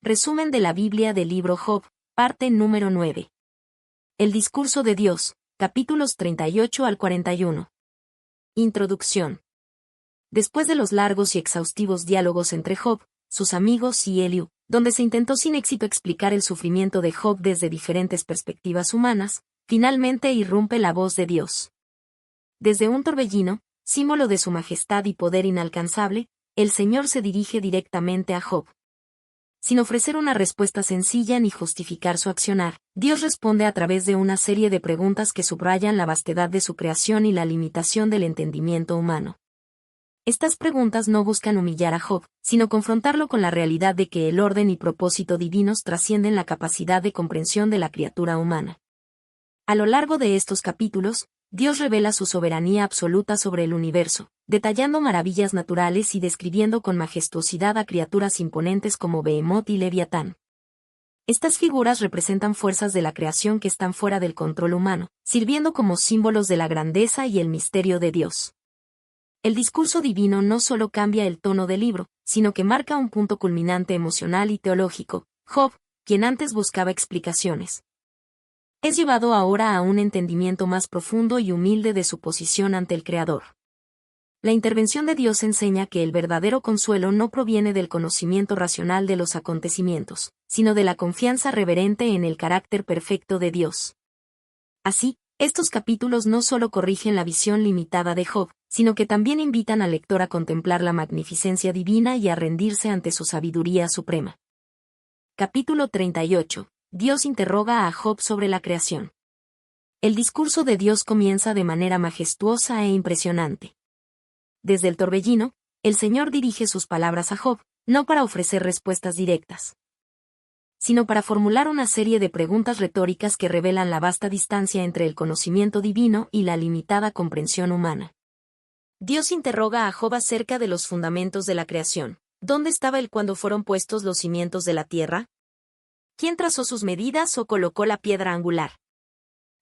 Resumen de la Biblia del libro Job, parte número 9. El discurso de Dios, capítulos 38 al 41. Introducción. Después de los largos y exhaustivos diálogos entre Job, sus amigos y Eliú, donde se intentó sin éxito explicar el sufrimiento de Job desde diferentes perspectivas humanas, finalmente irrumpe la voz de Dios. Desde un torbellino, símbolo de su majestad y poder inalcanzable, el Señor se dirige directamente a Job. Sin ofrecer una respuesta sencilla ni justificar su accionar, Dios responde a través de una serie de preguntas que subrayan la vastedad de su creación y la limitación del entendimiento humano. Estas preguntas no buscan humillar a Job, sino confrontarlo con la realidad de que el orden y propósito divinos trascienden la capacidad de comprensión de la criatura humana. A lo largo de estos capítulos, Dios revela su soberanía absoluta sobre el universo, detallando maravillas naturales y describiendo con majestuosidad a criaturas imponentes como Behemoth y Leviatán. Estas figuras representan fuerzas de la creación que están fuera del control humano, sirviendo como símbolos de la grandeza y el misterio de Dios. El discurso divino no solo cambia el tono del libro, sino que marca un punto culminante emocional y teológico. Job, quien antes buscaba explicaciones, es llevado ahora a un entendimiento más profundo y humilde de su posición ante el Creador. La intervención de Dios enseña que el verdadero consuelo no proviene del conocimiento racional de los acontecimientos, sino de la confianza reverente en el carácter perfecto de Dios. Así, estos capítulos no solo corrigen la visión limitada de Job, sino que también invitan al lector a contemplar la magnificencia divina y a rendirse ante su sabiduría suprema. Capítulo 38. Dios interroga a Job sobre la creación. El discurso de Dios comienza de manera majestuosa e impresionante. Desde el torbellino, el Señor dirige sus palabras a Job, no para ofrecer respuestas directas, sino para formular una serie de preguntas retóricas que revelan la vasta distancia entre el conocimiento divino y la limitada comprensión humana. Dios interroga a Job acerca de los fundamentos de la creación. ¿Dónde estaba él cuando fueron puestos los cimientos de la tierra? ¿Quién trazó sus medidas o colocó la piedra angular?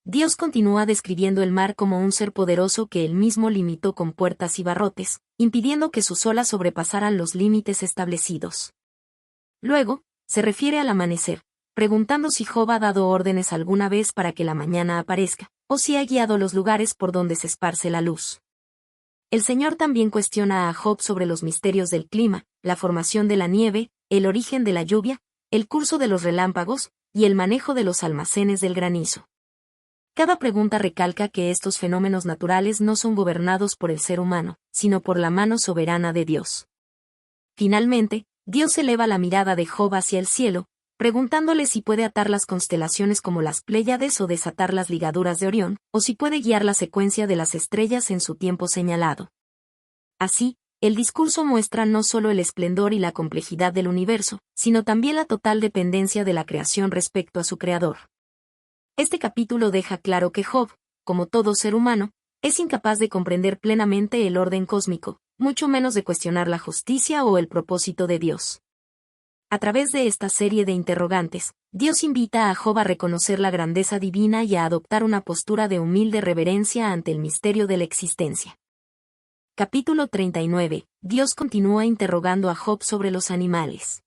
Dios continúa describiendo el mar como un ser poderoso que él mismo limitó con puertas y barrotes, impidiendo que sus olas sobrepasaran los límites establecidos. Luego, se refiere al amanecer, preguntando si Job ha dado órdenes alguna vez para que la mañana aparezca, o si ha guiado los lugares por donde se esparce la luz. El Señor también cuestiona a Job sobre los misterios del clima, la formación de la nieve, el origen de la lluvia, el curso de los relámpagos, y el manejo de los almacenes del granizo. Cada pregunta recalca que estos fenómenos naturales no son gobernados por el ser humano, sino por la mano soberana de Dios. Finalmente, Dios eleva la mirada de Job hacia el cielo, preguntándole si puede atar las constelaciones como las Pléyades o desatar las ligaduras de Orión, o si puede guiar la secuencia de las estrellas en su tiempo señalado. Así, el discurso muestra no solo el esplendor y la complejidad del universo, sino también la total dependencia de la creación respecto a su creador. Este capítulo deja claro que Job, como todo ser humano, es incapaz de comprender plenamente el orden cósmico, mucho menos de cuestionar la justicia o el propósito de Dios. A través de esta serie de interrogantes, Dios invita a Job a reconocer la grandeza divina y a adoptar una postura de humilde reverencia ante el misterio de la existencia. Capítulo 39. Dios continúa interrogando a Job sobre los animales.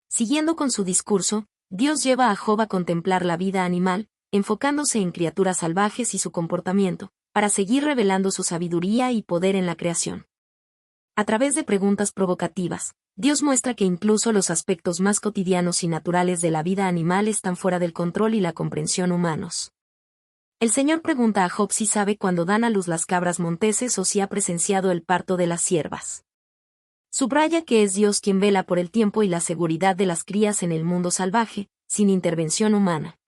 Siguiendo con su discurso, Dios lleva a Job a contemplar la vida animal, enfocándose en criaturas salvajes y su comportamiento, para seguir revelando su sabiduría y poder en la creación. A través de preguntas provocativas, Dios muestra que incluso los aspectos más cotidianos y naturales de la vida animal están fuera del control y la comprensión humanos. El Señor pregunta a Job si sabe cuándo dan a luz las cabras monteses o si ha presenciado el parto de las ciervas. Subraya que es Dios quien vela por el tiempo y la seguridad de las crías en el mundo salvaje, sin intervención humana.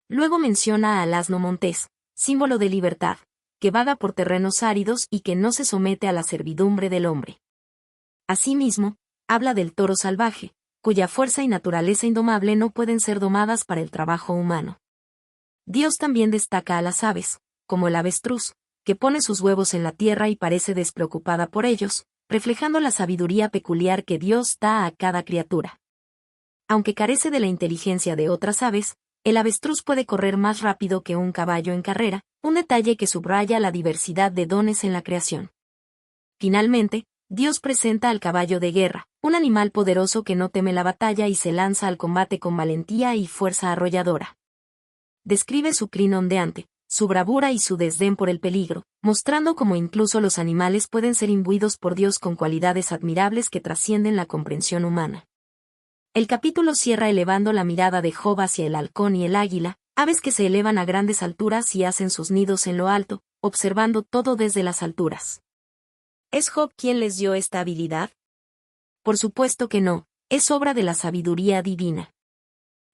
Luego menciona al asno montés, símbolo de libertad, que vaga por terrenos áridos y que no se somete a la servidumbre del hombre. Asimismo, habla del toro salvaje, cuya fuerza y naturaleza indomable no pueden ser domadas para el trabajo humano. Dios también destaca a las aves, como el avestruz, que pone sus huevos en la tierra y parece despreocupada por ellos, reflejando la sabiduría peculiar que Dios da a cada criatura. Aunque carece de la inteligencia de otras aves, el avestruz puede correr más rápido que un caballo en carrera, un detalle que subraya la diversidad de dones en la creación. Finalmente, Dios presenta al caballo de guerra, un animal poderoso que no teme la batalla y se lanza al combate con valentía y fuerza arrolladora. Describe su crin ondeante, su bravura y su desdén por el peligro, mostrando cómo incluso los animales pueden ser imbuidos por Dios con cualidades admirables que trascienden la comprensión humana. El capítulo cierra elevando la mirada de Job hacia el halcón y el águila, aves que se elevan a grandes alturas y hacen sus nidos en lo alto, observando todo desde las alturas. ¿Es Job quien les dio esta habilidad? Por supuesto que no, es obra de la sabiduría divina.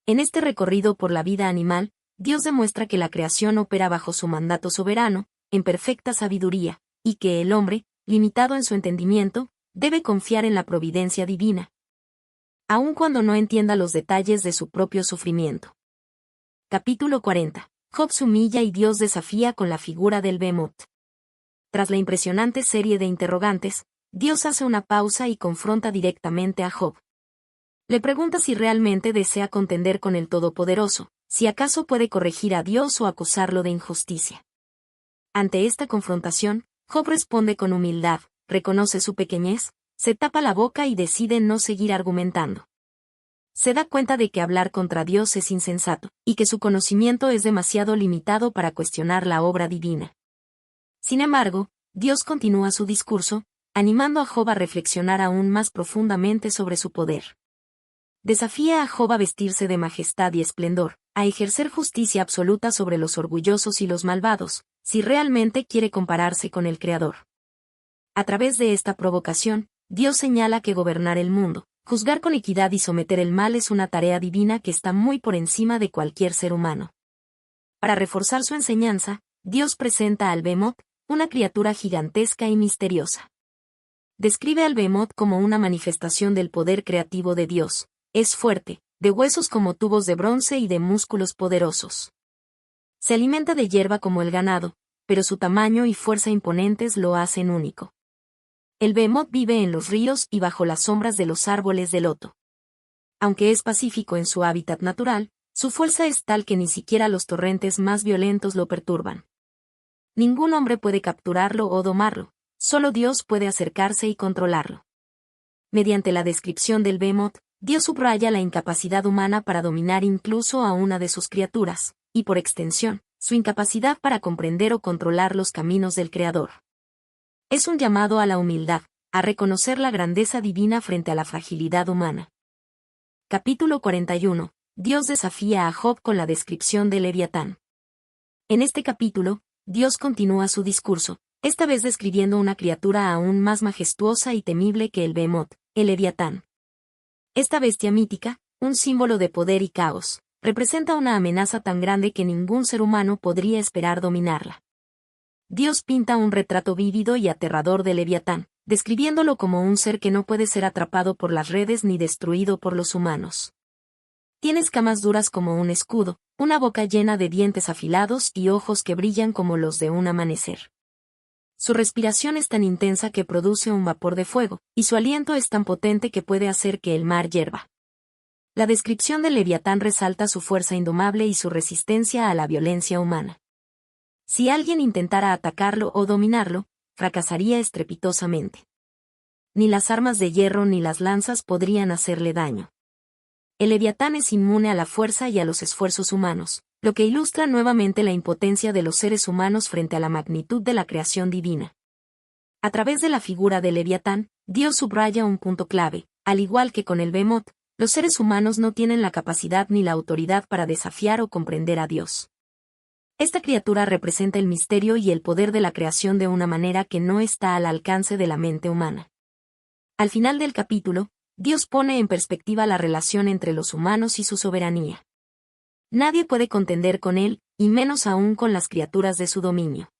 En este recorrido por la vida animal, Dios demuestra que la creación opera bajo su mandato soberano, en perfecta sabiduría, y que el hombre, limitado en su entendimiento, debe confiar en la providencia divina, aun cuando no entienda los detalles de su propio sufrimiento. Capítulo 40. Job se humilla y Dios desafía con la figura del Behemoth. Tras la impresionante serie de interrogantes, Dios hace una pausa y confronta directamente a Job. Le pregunta si realmente desea contender con el Todopoderoso, si acaso puede corregir a Dios o acusarlo de injusticia. Ante esta confrontación, Job responde con humildad, reconoce su pequeñez, se tapa la boca y decide no seguir argumentando. Se da cuenta de que hablar contra Dios es insensato, y que su conocimiento es demasiado limitado para cuestionar la obra divina. Sin embargo, Dios continúa su discurso, animando a Job a reflexionar aún más profundamente sobre su poder. Desafía a Job a vestirse de majestad y esplendor, a ejercer justicia absoluta sobre los orgullosos y los malvados, si realmente quiere compararse con el Creador. A través de esta provocación, Dios señala que gobernar el mundo, juzgar con equidad y someter el mal es una tarea divina que está muy por encima de cualquier ser humano. Para reforzar su enseñanza, Dios presenta al Behemoth, una criatura gigantesca y misteriosa. Describe al Behemoth como una manifestación del poder creativo de Dios. Es fuerte, de huesos como tubos de bronce y de músculos poderosos. Se alimenta de hierba como el ganado, pero su tamaño y fuerza imponentes lo hacen único. El Behemoth vive en los ríos y bajo las sombras de los árboles de loto. Aunque es pacífico en su hábitat natural, su fuerza es tal que ni siquiera los torrentes más violentos lo perturban. Ningún hombre puede capturarlo o domarlo, solo Dios puede acercarse y controlarlo. Mediante la descripción del Behemoth, Dios subraya la incapacidad humana para dominar incluso a una de sus criaturas, y por extensión, su incapacidad para comprender o controlar los caminos del Creador. Es un llamado a la humildad, a reconocer la grandeza divina frente a la fragilidad humana. Capítulo 41. Dios desafía a Job con la descripción de Leviatán. En este capítulo, Dios continúa su discurso, esta vez describiendo una criatura aún más majestuosa y temible que el Behemoth, el Leviatán. Esta bestia mítica, un símbolo de poder y caos, representa una amenaza tan grande que ningún ser humano podría esperar dominarla. Dios pinta un retrato vívido y aterrador de Leviatán, describiéndolo como un ser que no puede ser atrapado por las redes ni destruido por los humanos. Tiene escamas duras como un escudo, una boca llena de dientes afilados y ojos que brillan como los de un amanecer. Su respiración es tan intensa que produce un vapor de fuego, y su aliento es tan potente que puede hacer que el mar hierva. La descripción del Leviatán resalta su fuerza indomable y su resistencia a la violencia humana. Si alguien intentara atacarlo o dominarlo, fracasaría estrepitosamente. Ni las armas de hierro ni las lanzas podrían hacerle daño. El Leviatán es inmune a la fuerza y a los esfuerzos humanos, lo que ilustra nuevamente la impotencia de los seres humanos frente a la magnitud de la creación divina. A través de la figura del Leviatán, Dios subraya un punto clave: al igual que con el Behemoth, los seres humanos no tienen la capacidad ni la autoridad para desafiar o comprender a Dios. Esta criatura representa el misterio y el poder de la creación de una manera que no está al alcance de la mente humana. Al final del capítulo, Dios pone en perspectiva la relación entre los humanos y su soberanía. Nadie puede contender con él, y menos aún con las criaturas de su dominio.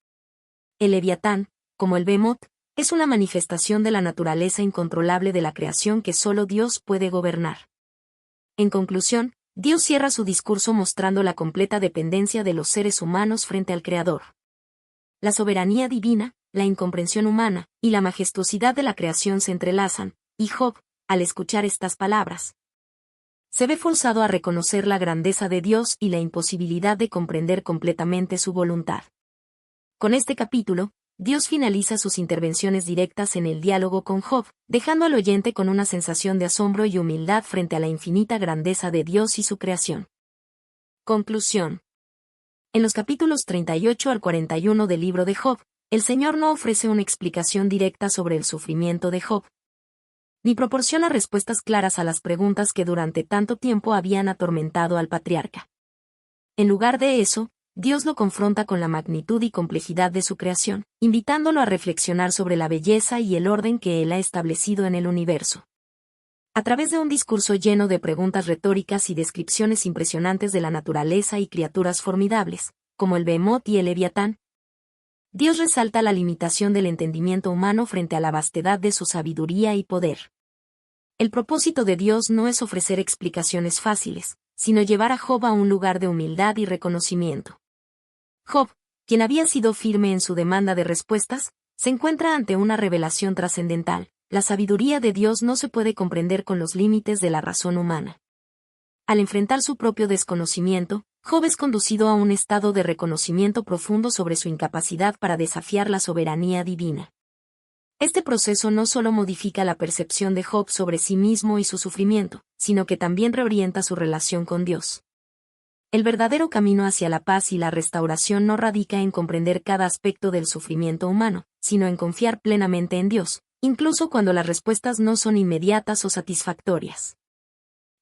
El Leviatán, como el Behemoth, es una manifestación de la naturaleza incontrolable de la creación que solo Dios puede gobernar. En conclusión, Dios cierra su discurso mostrando la completa dependencia de los seres humanos frente al Creador. La soberanía divina, la incomprensión humana, y la majestuosidad de la creación se entrelazan, y Job, al escuchar estas palabras, se ve forzado a reconocer la grandeza de Dios y la imposibilidad de comprender completamente su voluntad. Con este capítulo, Dios finaliza sus intervenciones directas en el diálogo con Job, dejando al oyente con una sensación de asombro y humildad frente a la infinita grandeza de Dios y su creación. Conclusión. En los capítulos 38 al 41 del libro de Job, el Señor no ofrece una explicación directa sobre el sufrimiento de Job, ni proporciona respuestas claras a las preguntas que durante tanto tiempo habían atormentado al patriarca. En lugar de eso, Dios lo confronta con la magnitud y complejidad de su creación, invitándolo a reflexionar sobre la belleza y el orden que Él ha establecido en el universo. A través de un discurso lleno de preguntas retóricas y descripciones impresionantes de la naturaleza y criaturas formidables, como el Behemoth y el Leviatán, Dios resalta la limitación del entendimiento humano frente a la vastedad de su sabiduría y poder. El propósito de Dios no es ofrecer explicaciones fáciles, sino llevar a Job a un lugar de humildad y reconocimiento. Job, quien había sido firme en su demanda de respuestas, se encuentra ante una revelación trascendental. La sabiduría de Dios no se puede comprender con los límites de la razón humana. Al enfrentar su propio desconocimiento, Job es conducido a un estado de reconocimiento profundo sobre su incapacidad para desafiar la soberanía divina. Este proceso no solo modifica la percepción de Job sobre sí mismo y su sufrimiento, sino que también reorienta su relación con Dios. El verdadero camino hacia la paz y la restauración no radica en comprender cada aspecto del sufrimiento humano, sino en confiar plenamente en Dios, incluso cuando las respuestas no son inmediatas o satisfactorias.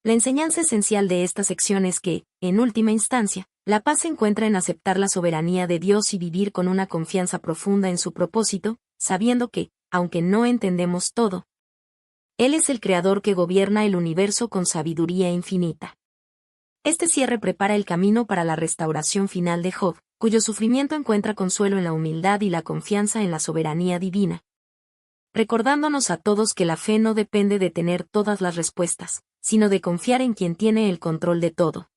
La enseñanza esencial de esta sección es que, en última instancia, la paz se encuentra en aceptar la soberanía de Dios y vivir con una confianza profunda en su propósito, sabiendo que, aunque no entendemos todo, Él es el Creador que gobierna el universo con sabiduría infinita. Este cierre prepara el camino para la restauración final de Job, cuyo sufrimiento encuentra consuelo en la humildad y la confianza en la soberanía divina, recordándonos a todos que la fe no depende de tener todas las respuestas, sino de confiar en quien tiene el control de todo.